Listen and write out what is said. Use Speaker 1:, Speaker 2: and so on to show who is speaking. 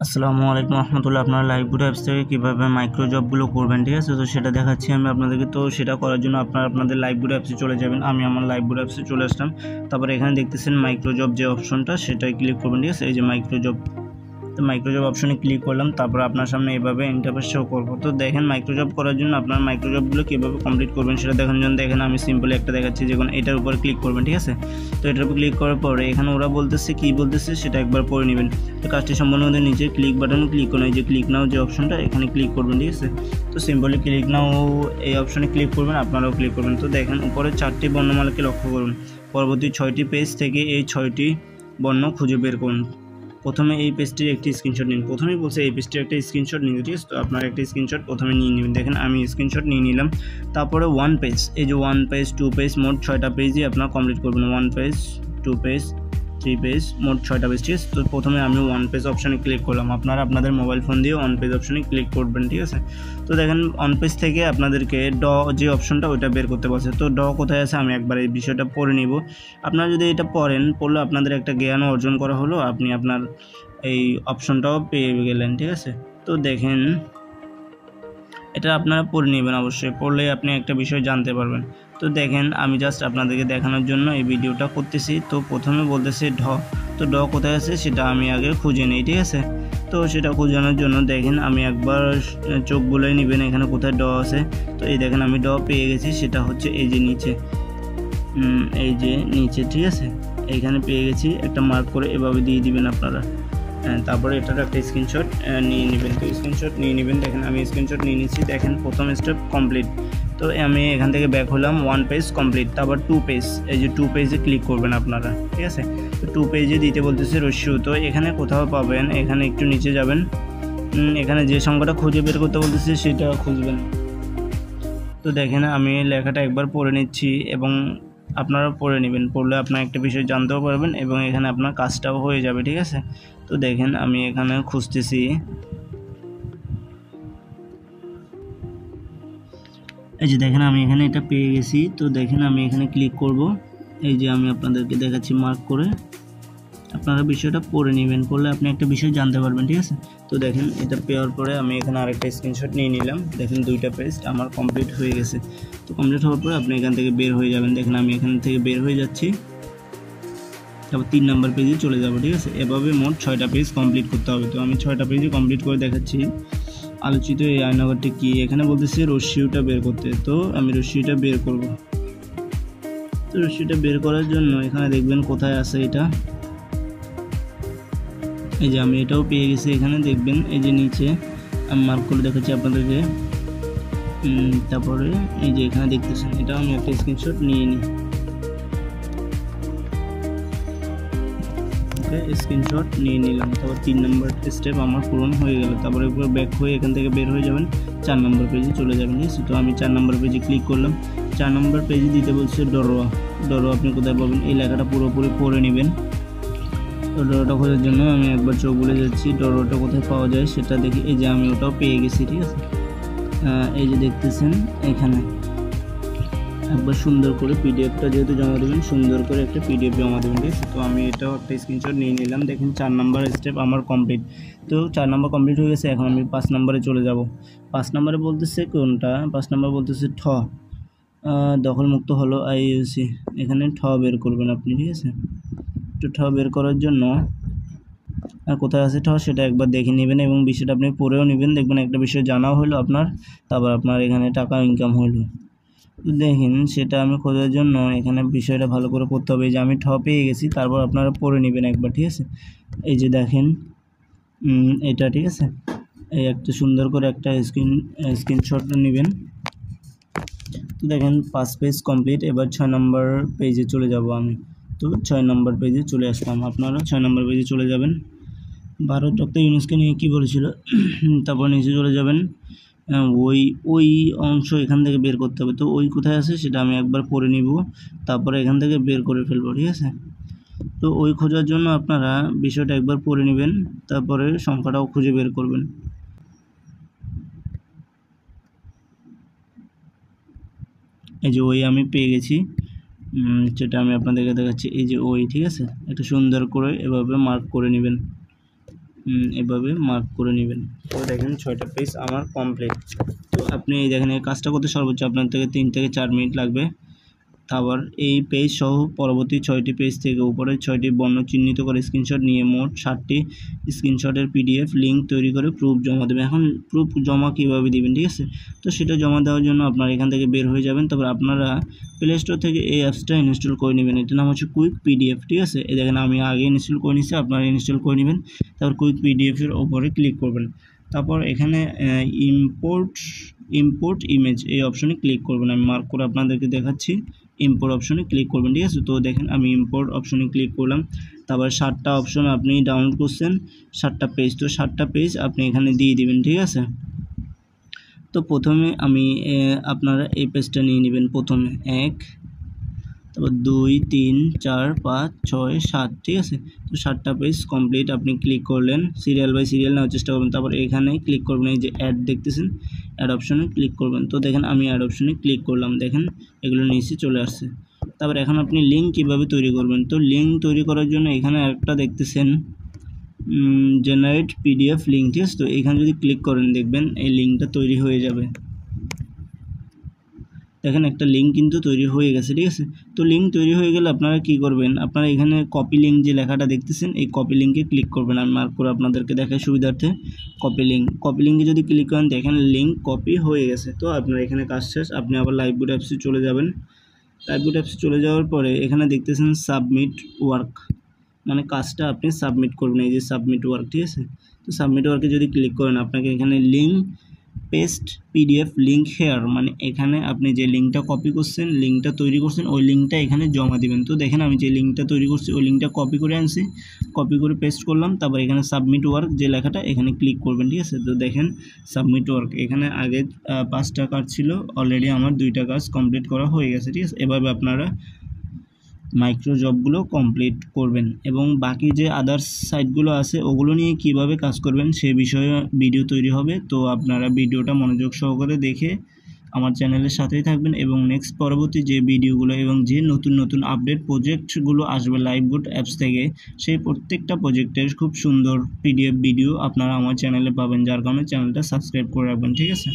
Speaker 1: আসসালামু আলাইকুম রহমতুল্লাহ। আপনারা লাইভবুট অ্যাপস থেকে কীভাবে মাইক্রো জবগুলো করবেন, ঠিক আছে? তো সেটা দেখাচ্ছি আমি আপনাদেরকে। তো সেটা করার জন্য আপনারা আপনাদের লাইভবুট অ্যাপসে চলে যাবেন। আমি আমার লাইভবুট অ্যাপসে চলে আসলাম। তারপরে এখানে দেখতেছেন মাইক্রো জব যে অপশনটা, সেটাই ক্লিক করবেন, ঠিক আছে? এই যে মাইক্রো জব, তো মাইক্রো জব অপশনে ক্লিক করলাম। তারপর আপনার সামনে এইভাবে ইন্টারফেস শো করবো। তো দেখেন মাইক্রো জব করার জন্য আপনার মাইক্রো জবগুলো কীভাবে কমপ্লিট করবেন সেটা দেখার জন্য দেখেন আমি সিম্পলি একটা দেখাচ্ছি, যেমন এটার উপর ক্লিক করবেন, ঠিক আছে? তো এটার উপর ক্লিক করার পরে এখানে ওরা বলতেছে কী বলতেছে সেটা একবার পড়ে নেবেন। তো কাজটি সম্পূর্ণ হতে নিচে ক্লিক বাটনে ক্লিক করুন, এই যে ক্লিক নাও যে অপশনটা, এখানে ক্লিক করবেন, ঠিক আছে? তো সিম্পলি ক্লিক নাও এই অপশনে ক্লিক করবেন, আপনারাও ক্লিক করবেন। তো দেখেন উপরে 4টি বর্ণমালাকে লক্ষ্য করুন। পরবর্তী 6টি পেজ থেকে এই 6টি বর্ণ খুঁজে বের করুন। প্রথমে এই পেজটির একটি স্ক্রিনশট নিন। প্রথমেই বলছে এই পেজটির একটা স্ক্রিনশট নিন, ঠিক আছে? তো আপনারা একটা স্ক্রিনশট প্রথমে নিয়ে নেবেন। দেখেন আমি স্ক্রিনশট নিয়ে নিলাম। তারপরে 1 পেজ, এই যে 1 পেজ 2 পেজ, মোট 6টা পেজই আপনারা কমপ্লিট করবেন। 1 পেজ 2 পেজ 3 পেজ, মোট 6টা পেজ, ঠিক আছে? তো প্রথমে আমি 1 পেজ অপশানে ক্লিক করলাম। আপনারা আপনাদের মোবাইল ফোন দিয়ে 1 পেজ অপশানে ক্লিক করবেন, ঠিক আছে? তো দেখেন 1 পেজ থেকে আপনাদেরকে যে অপশনটা ওইটা বের করতে বলছে। তো কোথায় আছে আমি একবার এই বিষয়টা পড়ে নিব। আপনারা যদি এটা পড়লে আপনাদের একটা জ্ঞান অর্জন করা হলো, আপনি আপনার এই অপশনটাও পেয়ে গেলেন, ঠিক আছে? তো দেখেন এটা আপনারা পড়ে নেবেন, অবশ্যই পড়লে আপনি একটা বিষয় জানতে পারবেন। তো দেখেন আমি জাস্ট আপনাদেরকে দেখানোর জন্য এই ভিডিওটা করতেছি। তো প্রথমে বলতেছে তো কোথায় আছে সেটা আমি আগে খুঁজে নিই, ঠিক আছে? তো সেটা খোঁজানোর জন্য দেখেন আমি একবার চোখ বুলাই নেবেন এখানে কোথায় আছে। তো এই দেখেন আমি পেয়ে গেছি, সেটা হচ্ছে এই যে নিচে, ঠিক আছে? এইখানে পেয়ে গেছি, একটা মার্ক করে এভাবে দিয়ে দিবেন আপনারা। তারপরে এটার একটা স্ক্রিনশট নিয়ে নেবেন। তো স্ক্রিনশট নিয়ে নেবেন। দেখেন আমি স্ক্রিনশট নিয়ে নিচ্ছি। দেখেন প্রথম স্টেপ কমপ্লিট। তো আমি এখান থেকে ব্যাক হলাম, 1 পেজ কমপ্লিট। তারপর 2 পেজ, এই যে 2 পেজে ক্লিক করবেন আপনারা, ঠিক আছে? তো 2 পেজে দিতে বলতেছে রস্যু। তো এখানে কোথাও পাবেন, এখানে একটু নিচে যাবেন, এখানে যে সংখ্যাটা খুঁজে বের করতে বলতেছে সেটা খুঁজবেন। তো দেখেন আমি লেখাটা একবার পড়ে নিচ্ছি এবং আপনারা পড়ে নেবেন। পড়লে আপনার একটা বিষয় জানতেও পারবেন এবং এখানে আপনার কাজটাও হয়ে যাবে, ঠিক আছে? তো দেখেন আমি এখানে খুঁজতেছি, এই যে দেখেন আমি এখানে এটা পেয়ে গেছি। তো দেখেন আমি এখানে ক্লিক করব, এই যে আমি আপনাদেরকে দেখাচ্ছি মার্ক করে। আপনারা বিষয়টা পড়ে নেবেন, পড়লে আপনি একটা বিষয় জানতে পারবেন, ঠিক আছে? তো দেখেন এটা পেয়ার পরে আমি এখানে আরেকটা স্ক্রিনশট নিয়ে নিলাম। দেখেন 2টা পেজ আমার কমপ্লিট হয়ে গেছে। তো কমপ্লিট হওয়ার পরে আপনি এখান থেকে বের হয়ে যাবেন। দেখেন আমি এখান থেকে বের হয়ে যাচ্ছি, তারপর 3 নম্বর পেজে চলে যাব, ঠিক আছে? এভাবে মোট 6টা পেজ কমপ্লিট করতে হবে। তো আমি 6টা পেজে কমপ্লিট করে দেখাচ্ছি। আলোচিত এই আয়নাঘরটি কি, এখানে বলতেছে রশ্মিটা বের করতে। তো আমি রশ্মিটা বের করব। তো রশ্মিটা বের করার জন্য এখানে দেখবেন কোথায় আছে এটা, এই যে আমি এটাও পেয়ে গেছি। এখানে দেখবেন এই যে নিচে আমি মার্ক করে দেখাচ্ছি আপনাদেরকে। তারপরে এই যে এখানে দেখতেছেন, এটাও আমি একটা স্ক্রিনশট নিয়ে নিই। ওকে, স্ক্রিনশট নিয়ে নিলাম। তারপর 3 নম্বর স্টেপ আমার পূরণ হয়ে গেল। তারপরে উপরে ব্যাক হয়ে এখান থেকে বের হয়ে যাবেন, 4 নম্বর পেজে চলে যাবেন, ঠিক আছে? তো আমি 4 নম্বর পেজে ক্লিক করলাম। 4 নম্বর পেজে দিতে বলছে ডরোয়া। আপনি কোথায় পাবেন, এই লেখাটা পুরোপুরি পড়ে নেবেন। তো ডরোটা খোঁজার জন্য আমি একবার চোখ বলে যাচ্ছি, ডরোটা কোথায় পাওয়া যায় সেটা দেখি। এই যে আমি ওটাও পেয়ে গেছি, ঠিক আছে? এই যে দেখতেছেন এখানে একবার সুন্দর করে পিডিএফটা যেহেতু জমা দেবেন, সুন্দর করে একটা পিডিএফ জমা দেবেন, ঠিক আছে? তো আমি এটাও একটা স্ক্রিনশট নিয়ে নিলাম। দেখেন 4 নম্বর স্টেপ আমার কমপ্লিট। তো 4 নম্বর কমপ্লিট হয়ে গেছে। এখন আমি 5 নম্বরে চলে যাব। 5 নম্বরে বলতেছে কোনটা, 5 নম্বর বলতেছে দখলমুক্ত হলো আইইউসি। এখানে বের করবেন আপনি, ঠিক আছে? তো বের করার জন্য কোথায় আছে সেটা একবার দেখে নেবেন এবং বিষয়টা আপনি পড়েও নেবেন। দেখবেন একটা বিষয় জানাও হলো আপনার, তারপর আপনার এখানে টাকা ইনকাম হলো। দেখেন সেটা আমি খোঁজার জন্য এখানে বিষয়টা ভালো করে পড়তে হবে। এই যে আমি পেয়ে গেছি, তারপর আপনারা পড়ে নেবেন একবার, ঠিক আছে? এই যে দেখেন এটা, ঠিক আছে? এই একটা সুন্দর করে একটা স্ক্রিনশট নেবেন। তো দেখেন 5 পেজ কমপ্লিট। এবার 6 নম্বর পেজে চলে যাব আমি। তো 6 নম্বর পেজে চলে আসলাম। আপনারা 6 নম্বর পেজে চলে যাবেন। ভারত ডক্টর ইউনূসকে নিয়ে কী বলেছিল, তারপর নিচে চলে যাবেন। ওই অংশ এখান থেকে বের করতে হবে। তো ওই কোথায় আছে সেটা আমি একবার পড়ে নিব, তারপরে এখান থেকে বের করে ফেলবো, ঠিক আছে? তো ওই খোঁজার জন্য আপনারা বিষয়টা একবার পড়ে নেবেন, তারপরে সংখ্যাটাও খুঁজে বের করবেন। এই যে আমি পেয়ে গেছি, সেটা আমি আপনাদেরকে দেখাচ্ছি। এই যে ঠিক আছে? একটু সুন্দর করে এভাবে মার্ক করে নেবেন। এভাবে মার্ক করে নেবেন। তো দেখেন 6টা পেজ আমার কমপ্লিট। তো আপনি এই দেখেন এই কাজটা করতে সর্বোচ্চ আপনার থেকে 3 থেকে 4 মিনিট লাগবে। তারপর এই পেজ সহ পরবর্তী 6টি পেজ থেকে উপরের 6টি বর্ণ চিহ্নিত করে স্ক্রিনশট নিয়ে মোট 60টি স্ক্রিনশটের পিডিএফ লিঙ্ক তৈরি করে প্রুফ জমা দেবেন। এখন প্রুফ জমা কীভাবে দেবেন, ঠিক আছে? তো সেটা জমা দেওয়ার জন্য আপনারা এখান থেকে বের হয়ে যাবেন। তারপর আপনারা প্লে স্টোর থেকে এই অ্যাপসটা ইনস্টল করে নেবেন। এটার নাম হচ্ছে কুইক পিডিএফ, ঠিক আছে? এই দেখেন আমি আগে ইনস্টল করে নিচ্ছি, আপনারা ইনস্টল করে নেবেন। তারপর কুইক পিডিএফের ওপরে ক্লিক করবেন। তারপর এখানে ইম্পোর্ট ইমেজ এই অপশনে ক্লিক করবেন। আমি মার্ক করে আপনাদেরকে দেখাচ্ছি। ইম্পোর্ট অপশনে ক্লিক করবেন, ঠিক আছে? তো দেখেন আমি ইম্পোর্ট অপশনে ক্লিক করলাম। তারপর 7টা অপশন আপনি ডাউনলোড করছেন, 7টা পেজ। তো 7টা পেজ আপনি এখানে দিয়ে দিবেন, ঠিক আছে? তো প্রথমে আমি আপনারা এই পেজটা নিয়ে নেবেন। প্রথমে 1, তারপর 2, 3, 4, 5, 6, 7, ঠিক আছে? তো 7টা পেজ কমপ্লিট আপনি ক্লিক করলেন। সিরিয়াল বাই সিরিয়াল নেওয়ার চেষ্টা করবেন। তারপর এখানে ক্লিক করবেন, এই যে অ্যাড দেখতেছেন, অ্যাড অপশনে ক্লিক করবেন। তো দেখেন আমি অ্যাড অপশনে ক্লিক করলাম, দেখেন এগুলো নিচে চলে আসছে। তারপর এখন আপনি লিঙ্ক কীভাবে তৈরি করবেন, তো লিঙ্ক তৈরি করার জন্য এখানে একটা দেখতেছেন জেনারেট পিডিএফ লিঙ্ক, ঠিক আছে? তো এখানে যদি ক্লিক করেন দেখবেন এই লিঙ্কটা তৈরি হয়ে যাবে। দেখেন একটা লিঙ্ক কিন্তু তৈরি হয়ে গেছে, ঠিক আছে? তো লিঙ্ক তৈরি হয়ে গেলে আপনারা কি করবেন, আপনারা এখানে কপি লিঙ্ক যে লেখাটা দেখতেছেন এই কপি লিঙ্কে ক্লিক করবেন। আমি মার্ক করে আপনাদেরকে দেখাই সুবিধার্থে। কপি লিঙ্কে যদি ক্লিক করেন দেখেন লিঙ্ক কপি হয়ে গেছে। তো আপনার এখানে কাজ শেষ। আপনি আবার লাইভবোর্ড অ্যাপসে চলে যাবেন। লাইভবোর্ড অ্যাপসে চলে যাওয়ার পরে এখানে দেখতেছেন সাবমিট ওয়ার্ক, মানে কাজটা আপনি সাবমিট করবেন। এই যে সাবমিট ওয়ার্ক, ঠিক আছে? তো সাবমিট ওয়ার্কে যদি ক্লিক করেন আপনাকে এখানে link paste PDF link here, মানে এখানে আপনি যে লিঙ্কটা কপি করছেন, লিঙ্কটা তৈরি করছেন, ওই লিঙ্কটা এখানে জমা দিবেন। তো দেখেন আমি যে লিঙ্কটা তৈরি করছি ওই লিঙ্কটা কপি করে আনছি, কপি করে পেস্ট করলাম। তারপর এখানে সাবমিট ওয়ার্ক যে লেখাটা এখানে ক্লিক করবেন, ঠিক আছে? তো দেখেন সাবমিট ওয়ার্ক, এখানে আগে 5টা কাজ ছিল, অলরেডি আমার 2টা কাজ কমপ্লিট করা হয়ে গেছে, ঠিক আছে? এভাবে আপনারা মাইক্রো জবগুলো কমপ্লিট করবেন এবং বাকি যে আদার্স সাইটগুলো আছে ওগুলো নিয়ে কিভাবে কাজ করবেন সে বিষয়ে ভিডিও তৈরি হবে। তো আপনারা ভিডিওটা মনোযোগ সহকারে দেখে আমার চ্যানেলের সাথেই থাকবেন এবং নেক্সট পরবর্তী যে ভিডিওগুলো এবং যে নতুন নতুন আপডেট প্রজেক্টগুলো আসবে লাইভবোর্ড অ্যাপস থেকে, সেই প্রত্যেকটা প্রজেক্টের খুব সুন্দর পিডিএফ ভিডিও আপনারা আমার চ্যানেলে পাবেন, যার কারণে চ্যানেলটা সাবস্ক্রাইব করে রাখবেন, ঠিক আছে?